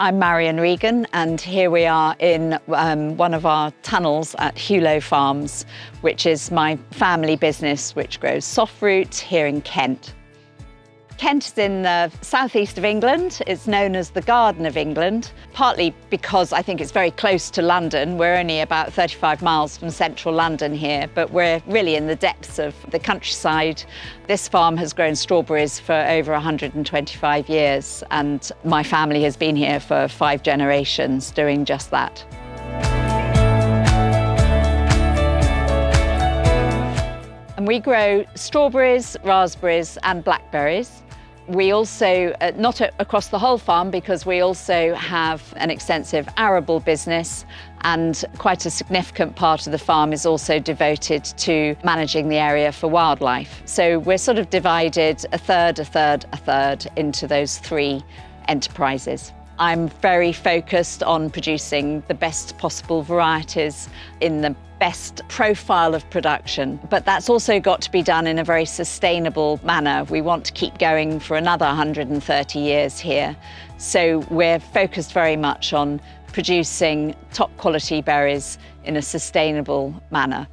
I'm Marion Regan, and here we are in one of our tunnels at Hugh Lowe Farms, which is my family business, which grows soft fruit here in Kent. Kent is in the southeast of England. It's known as the Garden of England, partly because I think it's very close to London. We're only about 35 miles from central London here, but we're really in the depths of the countryside. This farm has grown strawberries for over 125 years, and my family has been here for 5 generations doing just that. And we grow strawberries, raspberries and blackberries. We also, not across the whole farm, because we also have an extensive arable business, and quite a significant part of the farm is also devoted to managing the area for wildlife. So we're sort of divided a third into those 3 enterprises. I'm very focused on producing the best possible varieties in the best profile of production, but that's also got to be done in a very sustainable manner. We want to keep going for another 130 years here, so we're focused very much on producing top quality berries in a sustainable manner.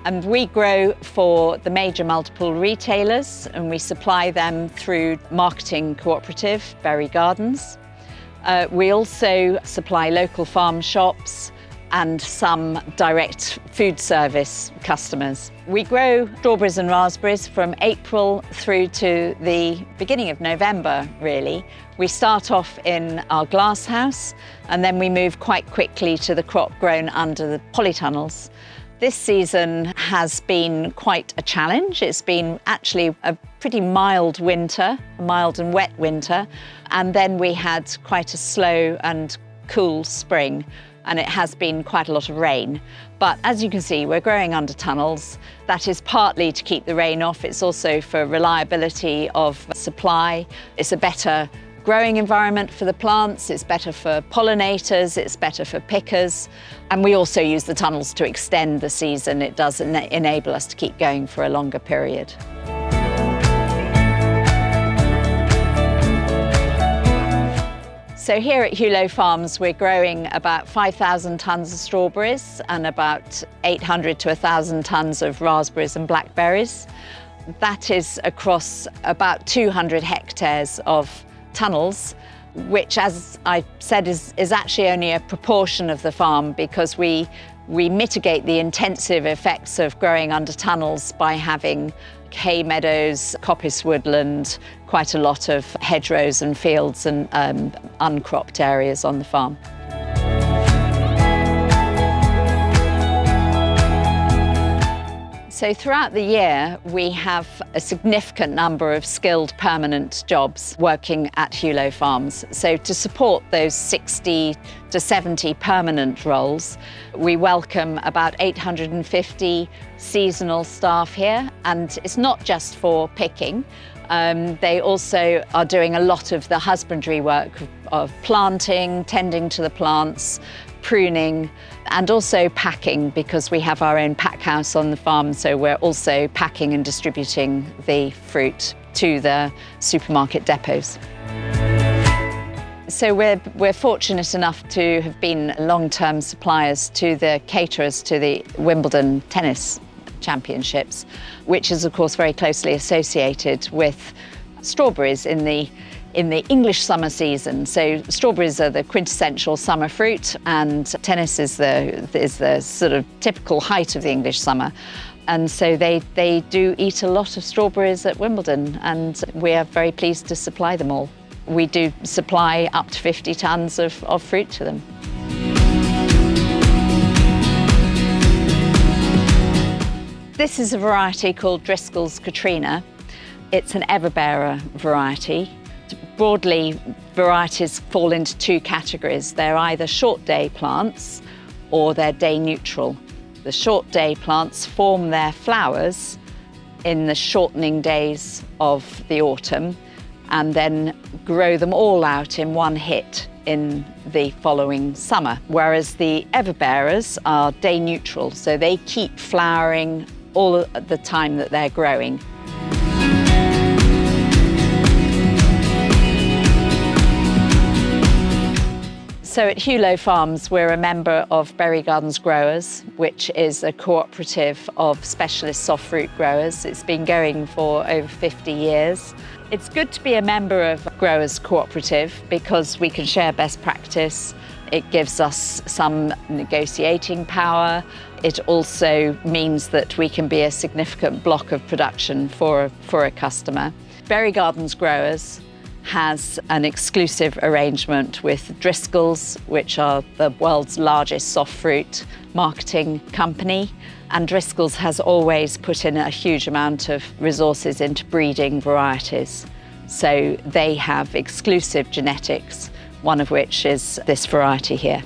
And we grow for the major multiple retailers, and we supply them through marketing cooperative, Berry Gardens. We also supply local farm shops and some direct food service customers. We grow strawberries and raspberries from April through to the beginning of November, really. We start off in our glass house, and then we move quite quickly to the crop grown under the polytunnels. This season has been quite a challenge. It's been actually a pretty mild winter, a mild and wet winter, and then we had quite a slow and cool spring, and it has been quite a lot of rain. But as you can see, we're growing under tunnels. That is partly to keep the rain off. It's also for reliability of supply. It's a better growing environment for the plants, it's better for pollinators, it's better for pickers, and we also use the tunnels to extend the season. It does enable us to keep going for a longer period. So here at Hugh Lowe Farms, we're growing about 5,000 tonnes of strawberries and about 800 to 1,000 tonnes of raspberries and blackberries. That is across about 200 hectares of tunnels, which, as I said, is actually only a proportion of the farm, because we mitigate the intensive effects of growing under tunnels by having hay meadows, coppice woodland, quite a lot of hedgerows and fields and uncropped areas on the farm. So throughout the year, we have a significant number of skilled permanent jobs working at Hugh Lowe Farms. So to support those 60 to 70 permanent roles, we welcome about 850 seasonal staff here. And it's not just for picking. They also are doing a lot of the husbandry work of planting, tending to the plants, pruning, and also packing, because we have our own pack house on the farm, so we're also packing and distributing the fruit to the supermarket depots. So we're fortunate enough to have been long-term suppliers to the caterers to the Wimbledon tennis championships, which is of course very closely associated with strawberries in the English summer season. So strawberries are the quintessential summer fruit, and tennis is the sort of typical height of the English summer. And so they do eat a lot of strawberries at Wimbledon, and we are very pleased to supply them all. We do supply up to 50 tonnes of fruit to them. This is a variety called Driscoll's Katrina. It's an everbearer variety. Broadly, varieties fall into 2 categories. They're either short day plants or they're day neutral. The short day plants form their flowers in the shortening days of the autumn and then grow them all out in one hit in the following summer, whereas the everbearers are day neutral, so they keep flowering all the time that they're growing. So at Hugh Lowe Farms, we're a member of Berry Gardens Growers, which is a cooperative of specialist soft fruit growers. It's been going for over 50 years. It's good to be a member of Growers Cooperative because we can share best practice. It gives us some negotiating power. It also means that we can be a significant block of production for a customer. Berry Gardens Growers has an exclusive arrangement with Driscoll's, which are the world's largest soft fruit marketing company. And Driscoll's has always put in a huge amount of resources into breeding varieties. So they have exclusive genetics, one of which is this variety here.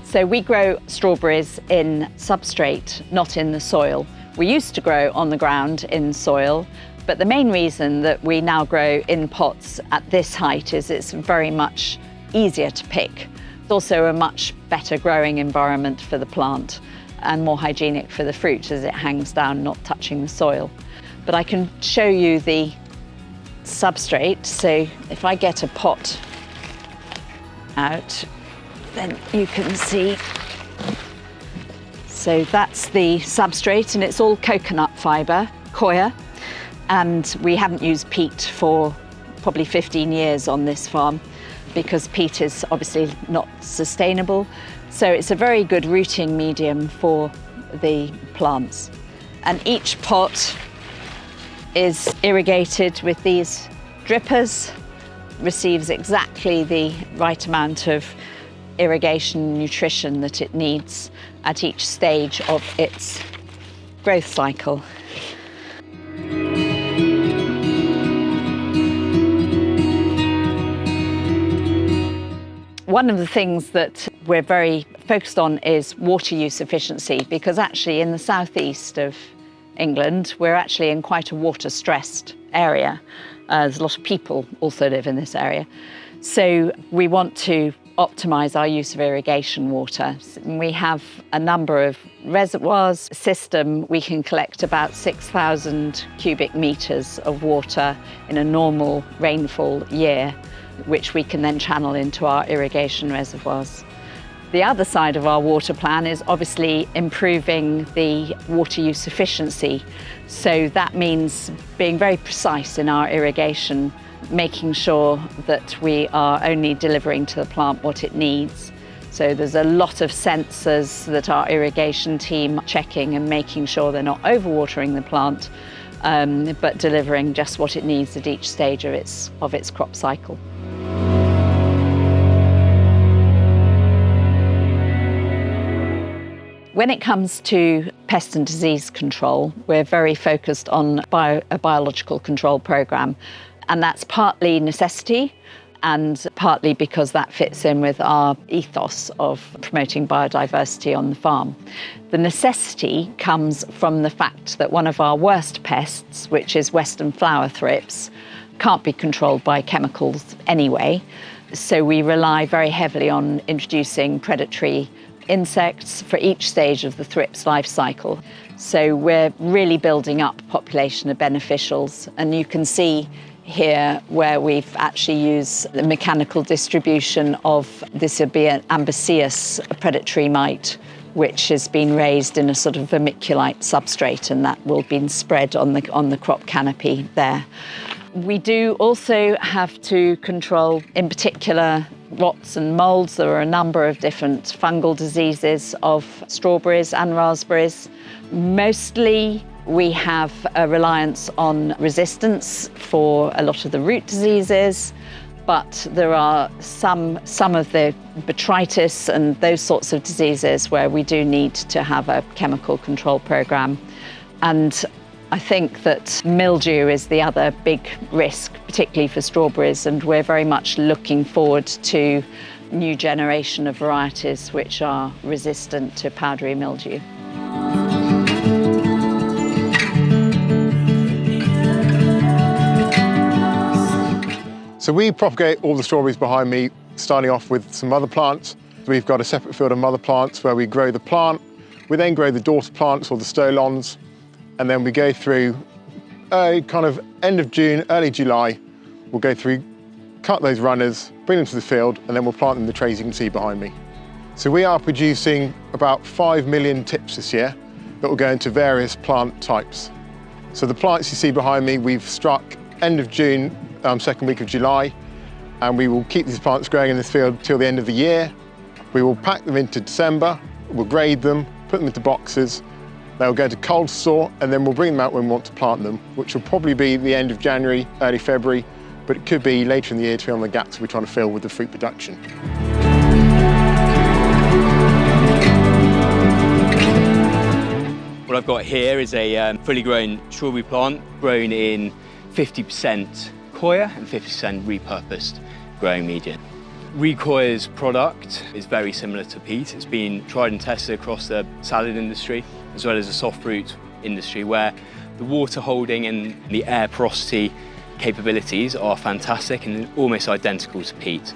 So we grow strawberries in substrate, not in the soil. We used to grow on the ground in soil, but the main reason that we now grow in pots at this height is it's very much easier to pick. It's also a much better growing environment for the plant and more hygienic for the fruit as it hangs down, not touching the soil. But I can show you the substrate. So if I get a pot out, then you can see. So that's the substrate, and it's all coconut fibre, coir, and we haven't used peat for probably 15 years on this farm because peat is obviously not sustainable. So it's a very good rooting medium for the plants. And each pot is irrigated with these drippers, receives exactly the right amount of irrigation nutrition that it needs at each stage of its growth cycle. One of the things that we're very focused on is water use efficiency, because actually in the southeast of England we're actually in quite a water stressed area. There's a lot of people also live in this area. So we want to optimise our use of irrigation water. We have a number of reservoirs system. We can collect about 6,000 cubic metres of water in a normal rainfall year, which we can then channel into our irrigation reservoirs. The other side of our water plan is obviously improving the water use efficiency. So that means being very precise in our irrigation, making sure that we are only delivering to the plant what it needs. So there's a lot of sensors that our irrigation team are checking and making sure they're not overwatering the plant, but delivering just what it needs at each stage of its crop cycle. When it comes to pest and disease control, we're very focused on a biological control programme. And that's partly necessity and partly because that fits in with our ethos of promoting biodiversity on the farm. The necessity comes from the fact that one of our worst pests, which is western flower thrips, can't be controlled by chemicals anyway. So we rely very heavily on introducing predatory insects for each stage of the thrip's life cycle. So we're really building up a population of beneficials, and you can see here where we've actually used the mechanical distribution of, this would be an ambaceous predatory mite, which has been raised in a sort of vermiculite substrate, and that will be spread on the crop canopy there. We do also have to control, in particular, rots and moulds. There are a number of different fungal diseases of strawberries and raspberries. Mostly we have a reliance on resistance for a lot of the root diseases, but there are some of the botrytis and those sorts of diseases where we do need to have a chemical control program. And I think that mildew is the other big risk, particularly for strawberries, and we're very much looking forward to new generation of varieties which are resistant to powdery mildew. So we propagate all the strawberries behind me, starting off with some mother plants. We've got a separate field of mother plants where we grow the plant. We then grow the daughter plants or the stolons, and then we go through kind of end of June, early July, we'll go through, cut those runners, bring them to the field, and then we'll plant them in the trays you can see behind me. So we are producing about 5 million tips this year that will go into various plant types. So the plants you see behind me, we've struck end of June, second week of July, and we will keep these plants growing in this field till the end of the year. We will pack them into December, we'll grade them, put them into boxes, they'll go to cold store, and then we'll bring them out when we want to plant them, which will probably be the end of January, early February, but it could be later in the year to fill in the gaps we're trying to fill with the fruit production. What I've got here is a fully grown strawberry plant grown in 50% coir and 50% repurposed growing media. Recoir's product is very similar to peat. It's been tried and tested across the salad industry as well as the soft fruit industry, where the water holding and the air porosity capabilities are fantastic and almost identical to peat.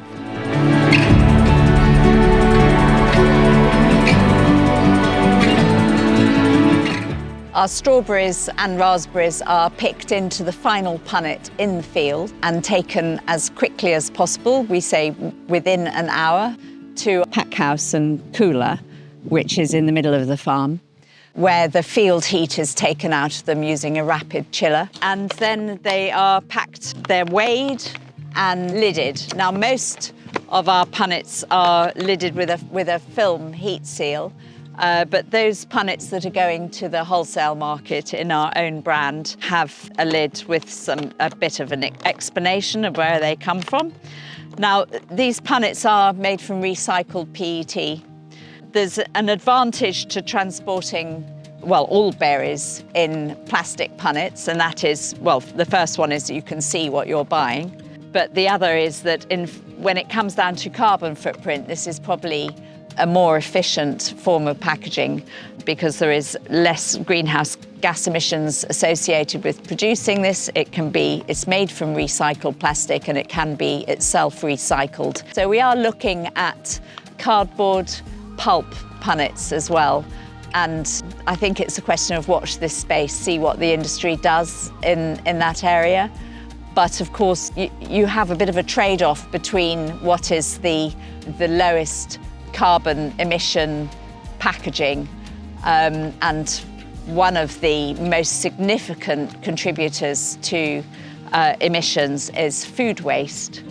Our strawberries and raspberries are picked into the final punnet in the field and taken as quickly as possible, we say within an hour, to a pack house and cooler, which is in the middle of the farm, where the field heat is taken out of them using a rapid chiller. And then they are packed, they're weighed and lidded. Now, most of our punnets are lidded with a film heat seal, but those punnets that are going to the wholesale market in our own brand have a lid with a bit of an explanation of where they come from. Now, these punnets are made from recycled PET. There's an advantage to transporting, well, all berries in plastic punnets, and that is, well, the first one is you can see what you're buying, but the other is that when it comes down to carbon footprint, this is probably a more efficient form of packaging because there is less greenhouse gas emissions associated with producing this. It's made from recycled plastic and it can be itself recycled. So we are looking at cardboard pulp punnets as well. And I think it's a question of watch this space, see what the industry does in that area. But of course, you have a bit of a trade-off between what is the lowest carbon emission packaging and one of the most significant contributors to emissions is food waste.